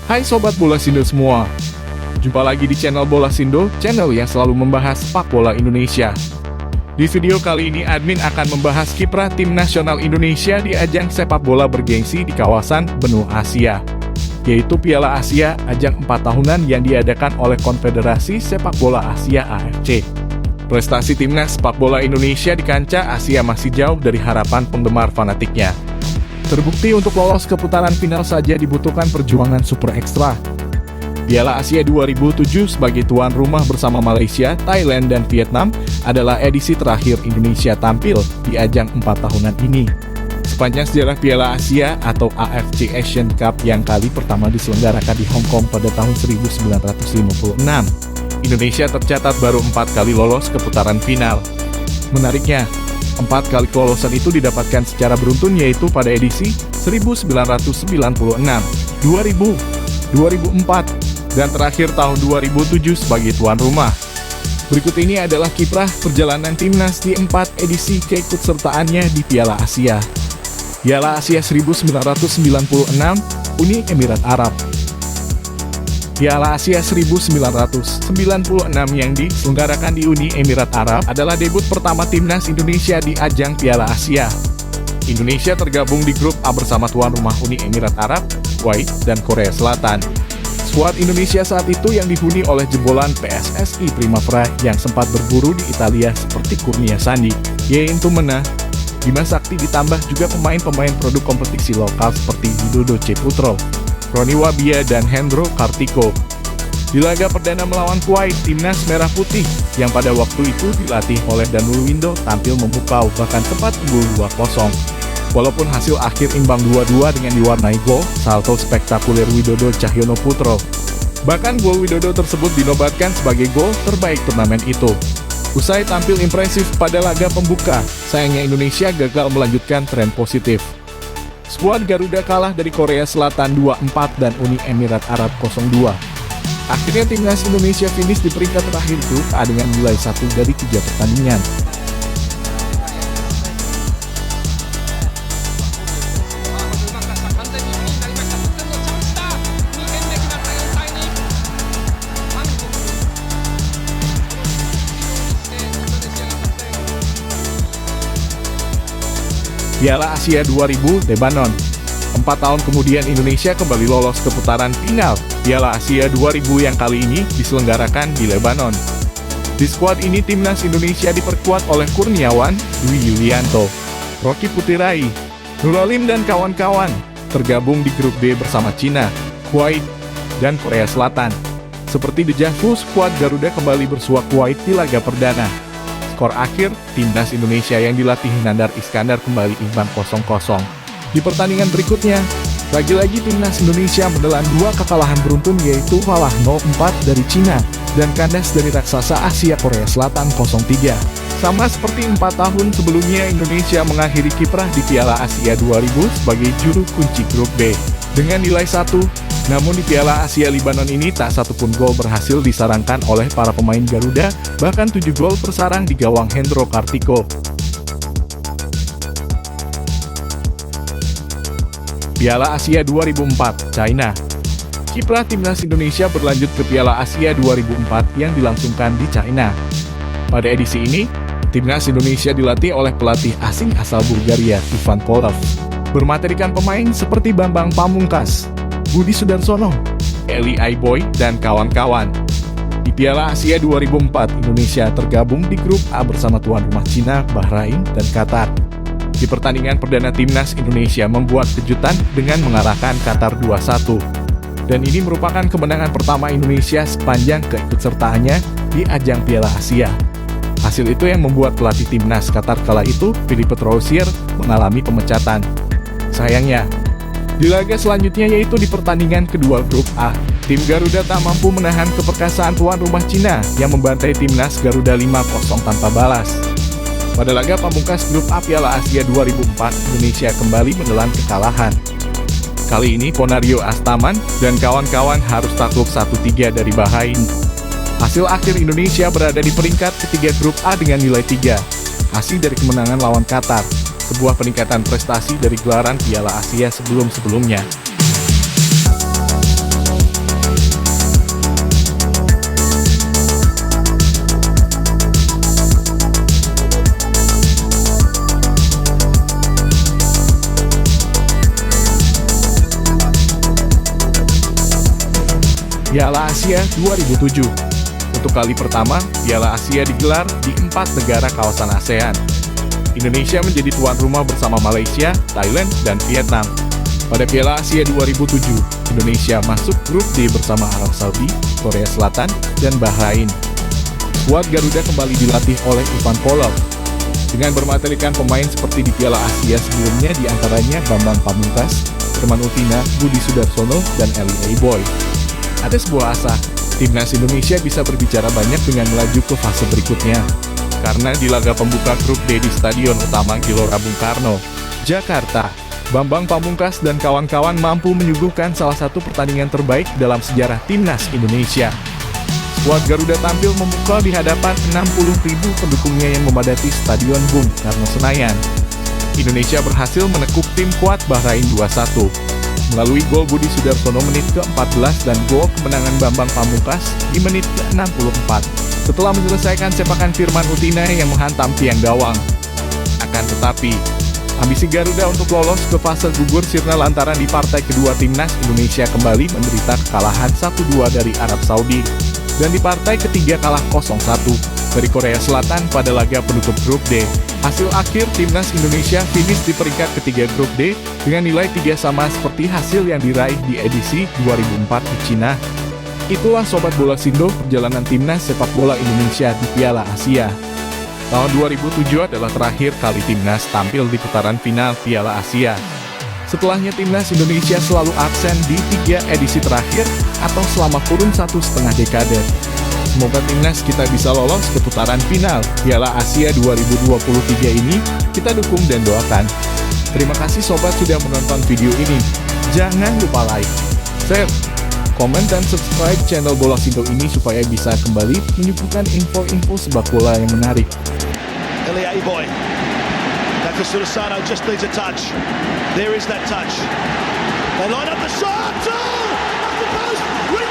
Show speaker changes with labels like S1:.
S1: Hai Sobat Bola Sindo semua, jumpa lagi di channel Bola Sindo, channel yang selalu membahas sepak bola Indonesia. Di video kali ini admin akan membahas kiprah tim nasional Indonesia di ajang sepak bola bergengsi di kawasan benua Asia, yaitu Piala Asia, ajang 4 tahunan yang diadakan oleh Konfederasi Sepak Bola Asia (AFC). Prestasi timnas sepak bola Indonesia di kancah Asia masih jauh dari harapan penggemar fanatiknya. Terbukti untuk lolos ke putaran final saja dibutuhkan perjuangan super ekstra. Piala Asia 2007 sebagai tuan rumah bersama Malaysia, Thailand, dan Vietnam adalah edisi terakhir Indonesia tampil di ajang 4 tahunan ini. Sepanjang sejarah Piala Asia atau AFC Asian Cup yang kali pertama diselenggarakan di Hong Kong pada tahun 1956, Indonesia tercatat baru 4 kali lolos ke putaran final. Menariknya, 4 kali kelolosan itu didapatkan secara beruntun, yaitu pada edisi 1996, 2000, 2004, dan terakhir tahun 2007 sebagai tuan rumah. Berikut ini adalah kiprah perjalanan timnas di 4 edisi keikutsertaannya di Piala Asia. Piala Asia 1996, Uni Emirat Arab. Piala Asia 1996 yang diselenggarakan di Uni Emirat Arab adalah debut pertama timnas Indonesia di ajang Piala Asia. Indonesia tergabung di grup A bersama tuan rumah Uni Emirat Arab, Kuwait, dan Korea Selatan. Skuad Indonesia saat itu yang dihuni oleh jebolan PSSI Primavera yang sempat berburu di Italia seperti Kurnia Sandi, Yein Tumena, Bima Sakti, ditambah juga pemain-pemain produk kompetisi lokal seperti Widodo Ceputro, Roni Wabia, dan Hendro Kartiko. Di laga perdana melawan Kuwait, timnas Merah Putih yang pada waktu itu dilatih oleh Danul Windo tampil memukau, bahkan sempat unggul 2-0. Walaupun hasil akhir imbang 2-2 dengan diwarnai gol salto spektakuler Widodo Cahyono Putro. Bahkan gol Widodo tersebut dinobatkan sebagai gol terbaik turnamen itu. Usai tampil impresif pada laga pembuka, sayangnya Indonesia gagal melanjutkan tren positif. Skuad Garuda kalah dari Korea Selatan 2-4 dan Uni Emirat Arab 0-2. Akhirnya timnas Indonesia finish di peringkat terakhir grup A dengan nilai 1 dari 3 pertandingan. Piala Asia 2000 Lebanon. 4 tahun kemudian Indonesia kembali lolos ke putaran final Piala Asia 2000 yang kali ini diselenggarakan di Lebanon. Di skuad ini timnas Indonesia diperkuat oleh Kurniawan, Dwi Yulianto, Rocky Putirai, Nuralim, dan kawan-kawan, tergabung di grup B bersama Cina, Kuwait, dan Korea Selatan. Seperti dejavu, skuad Garuda kembali bersua Kuwait di laga perdana. Skor akhir, timnas Indonesia yang dilatih Nandar Iskandar kembali imbang 0-0. Di pertandingan berikutnya, lagi-lagi timnas Indonesia menelan 2 kekalahan beruntun, yaitu kalah 0-4 dari Cina dan kandas dari raksasa Asia Korea Selatan 0-3. Sama seperti 4 tahun sebelumnya, Indonesia mengakhiri kiprah di Piala Asia 2000 sebagai juru kunci grup B dengan nilai 1. Namun di Piala Asia Lebanon ini tak satupun gol berhasil disarangkan oleh para pemain Garuda, bahkan 7 gol tersarang di gawang Hendro Kartiko. Piala Asia 2004, China. Kiprah timnas Indonesia berlanjut ke Piala Asia 2004 yang dilangsungkan di China. Pada edisi ini, timnas Indonesia dilatih oleh pelatih asing asal Bulgaria, Ivan Kolev, bermaterikan pemain seperti Bambang Pamungkas, Budi Sudarsono, Eli Aiboy, dan kawan-kawan. Di Piala Asia 2004, Indonesia tergabung di grup A bersama tuan rumah Cina, Bahrain, dan Qatar. Di pertandingan perdana, timnas Indonesia membuat kejutan dengan mengalahkan Qatar 2-1. Dan ini merupakan kemenangan pertama Indonesia sepanjang keikutsertaannya di ajang Piala Asia. Hasil itu yang membuat pelatih timnas Qatar kala itu, Philippe Troussier, mengalami pemecatan. Sayangnya, di laga selanjutnya, yaitu di pertandingan kedua grup A, tim Garuda tak mampu menahan keperkasaan tuan rumah Cina yang membantai timnas Garuda 5-0 tanpa balas. Pada laga pamungkas grup A Piala Asia 2004, Indonesia kembali menelan kekalahan. Kali ini Ponario Astaman dan kawan-kawan harus takluk 1-3 dari Bahrain. Hasil akhir Indonesia berada di peringkat ketiga grup A dengan nilai 3, hasil dari kemenangan lawan Qatar. Sebuah peningkatan prestasi dari gelaran Piala Asia sebelum-sebelumnya. Piala Asia 2007. Untuk kali pertama, Piala Asia digelar di 4 negara kawasan ASEAN. Indonesia menjadi tuan rumah bersama Malaysia, Thailand, dan Vietnam. Pada Piala Asia 2007, Indonesia masuk grup D bersama Arab Saudi, Korea Selatan, dan Bahrain. Skuad Garuda kembali dilatih oleh Ivan Kolev dengan bermaterikan pemain seperti di Piala Asia sebelumnya, diantaranya Bambang Pamungkas, Herman Utina, Budi Sudarsono, dan Eli Eiboy. Ada sebuah asa, timnas Indonesia bisa berbicara banyak dengan melaju ke fase berikutnya. Karena di laga pembuka grup D di Stadion Utama Gelora Bung Karno, Jakarta, Bambang Pamungkas dan kawan-kawan mampu menyuguhkan salah satu pertandingan terbaik dalam sejarah timnas Indonesia. Skuad Garuda tampil memukul di hadapan 60.000 pendukungnya yang memadati Stadion Bung Karno Senayan. Indonesia berhasil menekuk tim kuat Bahrain 2-1 melalui gol Budi Sudarsono menit ke-14 dan gol kemenangan Bambang Pamungkas di menit ke-64 setelah menyelesaikan sepakan Firman Utina yang menghantam tiang gawang. Akan tetapi, ambisi Garuda untuk lolos ke fase gugur sirna lantaran di partai kedua timnas Indonesia kembali menderita kekalahan 1-2 dari Arab Saudi, dan di partai ketiga kalah 0-1 dari Korea Selatan pada laga penutup grup D. Hasil akhir timnas Indonesia finish di peringkat ketiga grup D dengan nilai 3 sama seperti hasil yang diraih di edisi 2004 di Cina. Itulah Sobat Bola Sindo perjalanan timnas sepak bola Indonesia di Piala Asia. Tahun 2007 adalah terakhir kali timnas tampil di putaran final Piala Asia. Setelahnya timnas Indonesia selalu absen di 3 edisi terakhir atau selama kurun 1,5 dekade. Semoga timnas kita bisa lolos ke putaran final Piala Asia 2023 ini, kita dukung dan doakan. Terima kasih sobat sudah menonton video ini. Jangan lupa like, share, komen dan subscribe channel Bola Sindo ini supaya bisa kembali menyuguhkan info-info sepak bola yang menarik.
S2: Eli Eiboy. Sulisano just needs a touch. There is that touch. They line up the shot. Oh! Off the post.